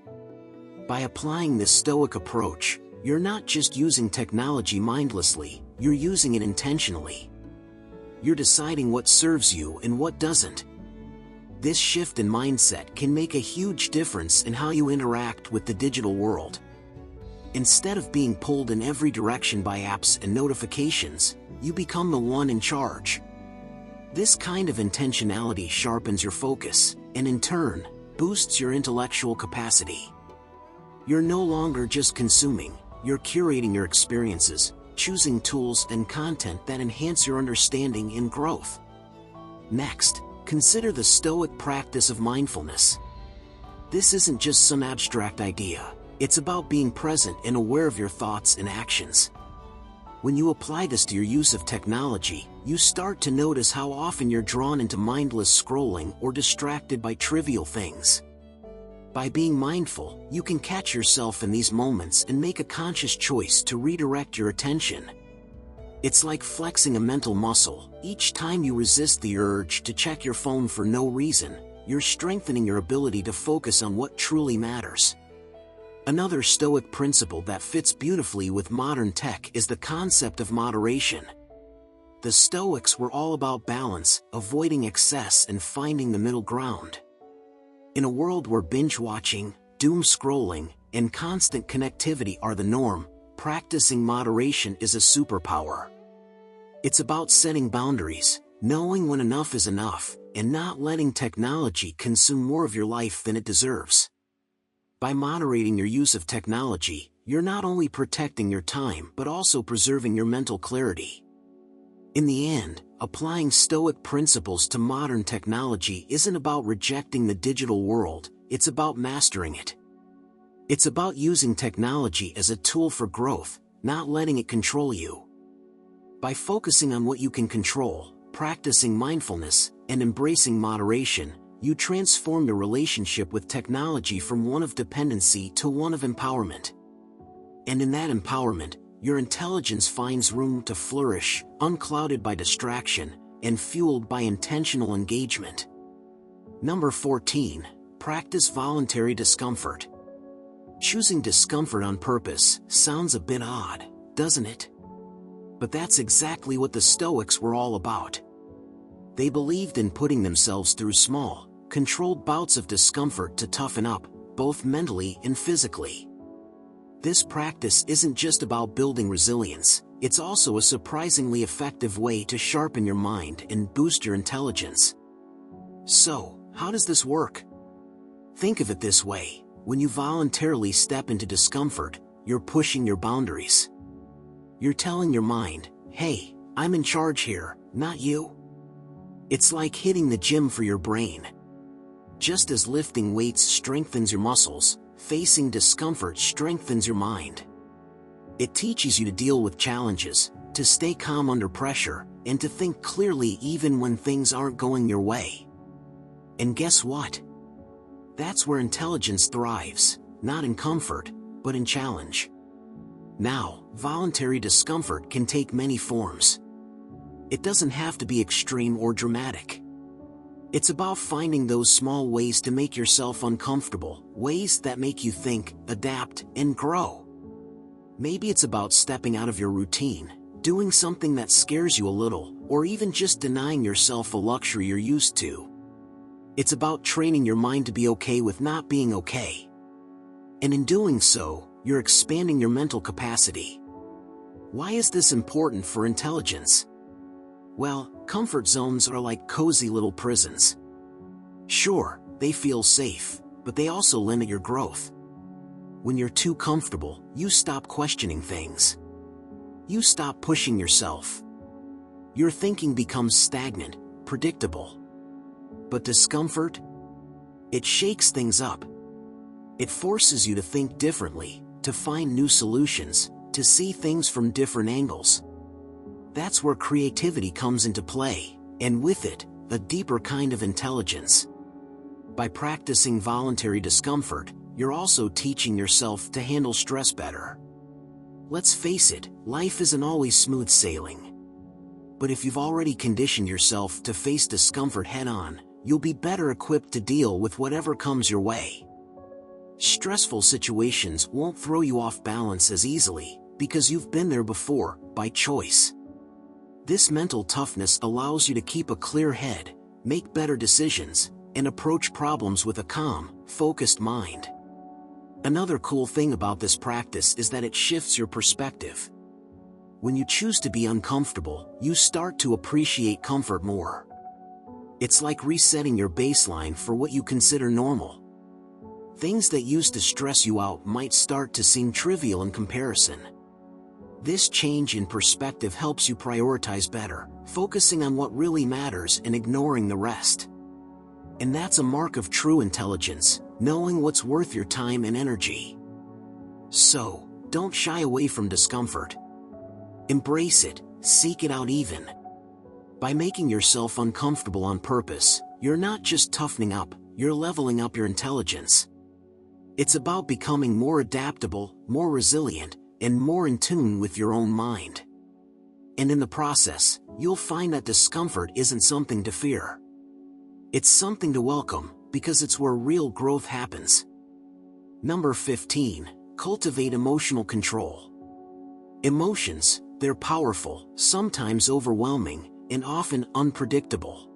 By applying this Stoic approach, you're not just using technology mindlessly, you're using it intentionally. You're deciding what serves you and what doesn't. This shift in mindset can make a huge difference in how you interact with the digital world. Instead of being pulled in every direction by apps and notifications, you become the one in charge. This kind of intentionality sharpens your focus, and in turn, boosts your intellectual capacity. You're no longer just consuming, you're curating your experiences, choosing tools and content that enhance your understanding and growth. Next, consider the Stoic practice of mindfulness. This isn't just some abstract idea, it's about being present and aware of your thoughts and actions. When you apply this to your use of technology, you start to notice how often you're drawn into mindless scrolling or distracted by trivial things. By being mindful, you can catch yourself in these moments and make a conscious choice to redirect your attention. It's like flexing a mental muscle. Each time you resist the urge to check your phone for no reason, you're strengthening your ability to focus on what truly matters. Another Stoic principle that fits beautifully with modern tech is the concept of moderation. The Stoics were all about balance, avoiding excess and finding the middle ground. In a world where binge-watching, doom-scrolling, and constant connectivity are the norm, practicing moderation is a superpower. It's about setting boundaries, knowing when enough is enough, and not letting technology consume more of your life than it deserves. By moderating your use of technology, you're not only protecting your time but also preserving your mental clarity. In the end, applying Stoic principles to modern technology isn't about rejecting the digital world, it's about mastering it. It's about using technology as a tool for growth, not letting it control you. By focusing on what you can control, practicing mindfulness, and embracing moderation, you transform your relationship with technology from one of dependency to one of empowerment. And in that empowerment, your intelligence finds room to flourish, unclouded by distraction, and fueled by intentional engagement. Number 14. Practice voluntary discomfort. Choosing discomfort on purpose sounds a bit odd, doesn't it? But that's exactly what the Stoics were all about. They believed in putting themselves through small, controlled bouts of discomfort to toughen up, both mentally and physically. This practice isn't just about building resilience, it's also a surprisingly effective way to sharpen your mind and boost your intelligence. So, how does this work? Think of it this way: when you voluntarily step into discomfort, you're pushing your boundaries. You're telling your mind, hey, I'm in charge here, not you. It's like hitting the gym for your brain. Just as lifting weights strengthens your muscles, facing discomfort strengthens your mind. It teaches you to deal with challenges, to stay calm under pressure, and to think clearly even when things aren't going your way. And guess what? That's where intelligence thrives, not in comfort, but in challenge. Now, voluntary discomfort can take many forms. It doesn't have to be extreme or dramatic. It's about finding those small ways to make yourself uncomfortable, ways that make you think, adapt, and grow. Maybe it's about stepping out of your routine, doing something that scares you a little, or even just denying yourself a luxury you're used to. It's about training your mind to be okay with not being okay. And in doing so, you're expanding your mental capacity. Why is this important for intelligence? Well, comfort zones are like cozy little prisons. Sure, they feel safe, but they also limit your growth. When you're too comfortable, you stop questioning things. You stop pushing yourself. Your thinking becomes stagnant, predictable. But discomfort? It shakes things up. It forces you to think differently, to find new solutions, to see things from different angles. That's where creativity comes into play, and with it, a deeper kind of intelligence. By practicing voluntary discomfort, you're also teaching yourself to handle stress better. Let's face it, life isn't always smooth sailing. But if you've already conditioned yourself to face discomfort head-on, you'll be better equipped to deal with whatever comes your way. Stressful situations won't throw you off balance as easily, because you've been there before, by choice. This mental toughness allows you to keep a clear head, make better decisions, and approach problems with a calm, focused mind. Another cool thing about this practice is that it shifts your perspective. When you choose to be uncomfortable, you start to appreciate comfort more. It's like resetting your baseline for what you consider normal. Things that used to stress you out might start to seem trivial in comparison. This change in perspective helps you prioritize better, focusing on what really matters and ignoring the rest. And that's a mark of true intelligence, knowing what's worth your time and energy. So, don't shy away from discomfort. Embrace it, seek it out even. By making yourself uncomfortable on purpose, you're not just toughening up, you're leveling up your intelligence. It's about becoming more adaptable, more resilient, and more in tune with your own mind. And in the process, you'll find that discomfort isn't something to fear. It's something to welcome, because it's where real growth happens. Number 15, cultivate emotional control. Emotions, they're powerful, sometimes overwhelming, and often unpredictable.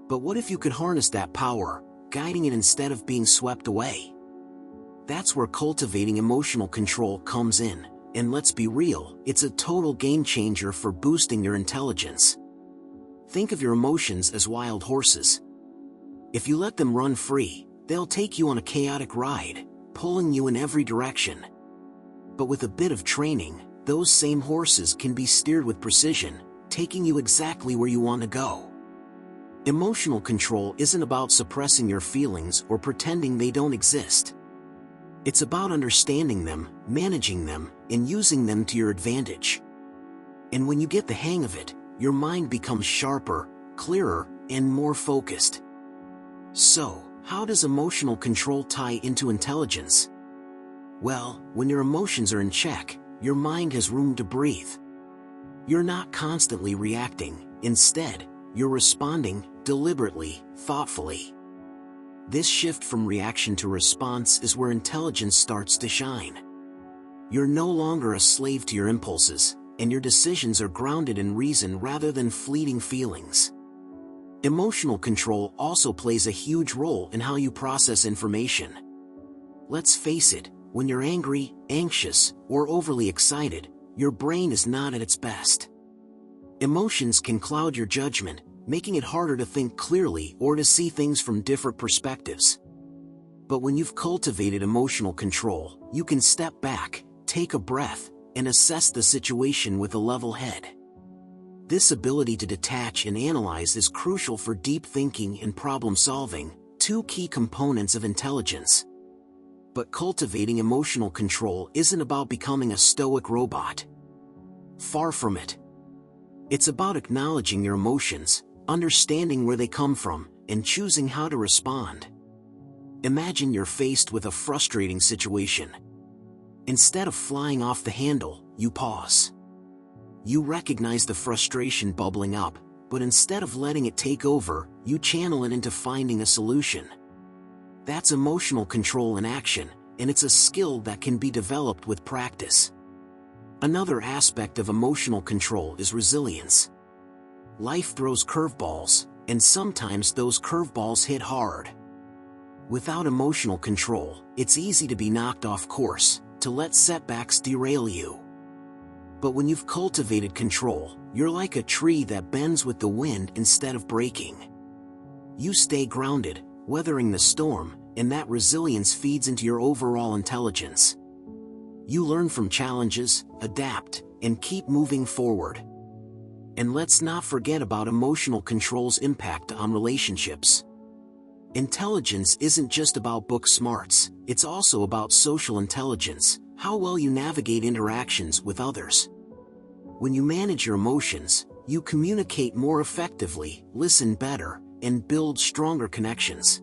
But what if you could harness that power, guiding it instead of being swept away? That's where cultivating emotional control comes in, and let's be real, it's a total game changer for boosting your intelligence. Think of your emotions as wild horses. If you let them run free, they'll take you on a chaotic ride, pulling you in every direction. But with a bit of training, those same horses can be steered with precision, taking you exactly where you want to go. Emotional control isn't about suppressing your feelings or pretending they don't exist. It's about understanding them, managing them, and using them to your advantage. And when you get the hang of it, your mind becomes sharper, clearer, and more focused. So, how does emotional control tie into intelligence? Well, when your emotions are in check, your mind has room to breathe. You're not constantly reacting, instead, you're responding, deliberately, thoughtfully. This shift from reaction to response is where intelligence starts to shine. You're no longer a slave to your impulses, and your decisions are grounded in reason rather than fleeting feelings. Emotional control also plays a huge role in how you process information. Let's face it, when you're angry, anxious, or overly excited, your brain is not at its best. Emotions can cloud your judgment, making it harder to think clearly or to see things from different perspectives. But when you've cultivated emotional control, you can step back, take a breath, and assess the situation with a level head. This ability to detach and analyze is crucial for deep thinking and problem solving, two key components of intelligence. But cultivating emotional control isn't about becoming a stoic robot. Far from it. It's about acknowledging your emotions, understanding where they come from, and choosing how to respond. Imagine you're faced with a frustrating situation. Instead of flying off the handle, you pause. You recognize the frustration bubbling up, but instead of letting it take over, you channel it into finding a solution. That's emotional control in action, and it's a skill that can be developed with practice. Another aspect of emotional control is resilience. Life throws curveballs, and sometimes those curveballs hit hard. Without emotional control, it's easy to be knocked off course, to let setbacks derail you. But when you've cultivated control, you're like a tree that bends with the wind instead of breaking. You stay grounded, weathering the storm, and that resilience feeds into your overall intelligence. You learn from challenges, adapt, and keep moving forward. And let's not forget about emotional control's impact on relationships. Intelligence isn't just about book smarts, it's also about social intelligence, how well you navigate interactions with others. When you manage your emotions, you communicate more effectively, listen better, and build stronger connections.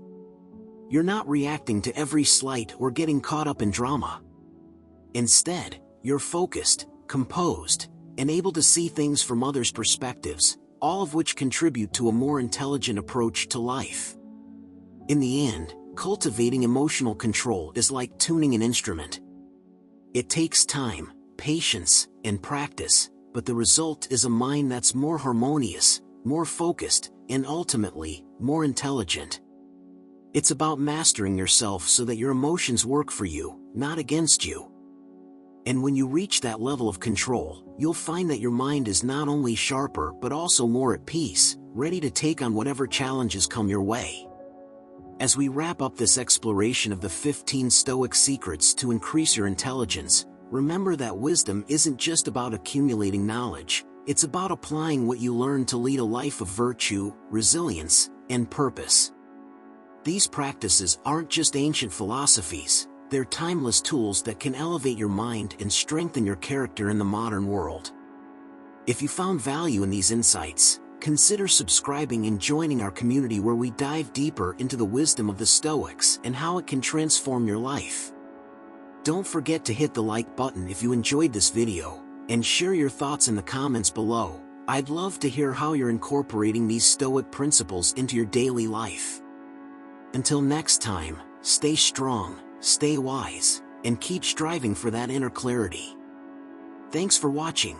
You're not reacting to every slight or getting caught up in drama. Instead, you're focused, composed, and able to see things from others' perspectives, all of which contribute to a more intelligent approach to life. In the end, cultivating emotional control is like tuning an instrument. It takes time, patience, and practice, but the result is a mind that's more harmonious, more focused, and ultimately, more intelligent. It's about mastering yourself so that your emotions work for you, not against you. And when you reach that level of control, you'll find that your mind is not only sharper but also more at peace, ready to take on whatever challenges come your way. As we wrap up this exploration of the 15 Stoic secrets to increase your intelligence, remember that wisdom isn't just about accumulating knowledge, it's about applying what you learn to lead a life of virtue, resilience, and purpose. These practices aren't just ancient philosophies, they're timeless tools that can elevate your mind and strengthen your character in the modern world. If you found value in these insights, consider subscribing and joining our community where we dive deeper into the wisdom of the Stoics and how it can transform your life. Don't forget to hit the like button if you enjoyed this video, and share your thoughts in the comments below. I'd love to hear how you're incorporating these Stoic principles into your daily life. Until next time, stay strong, stay wise, and keep striving for that inner clarity. Thanks for watching.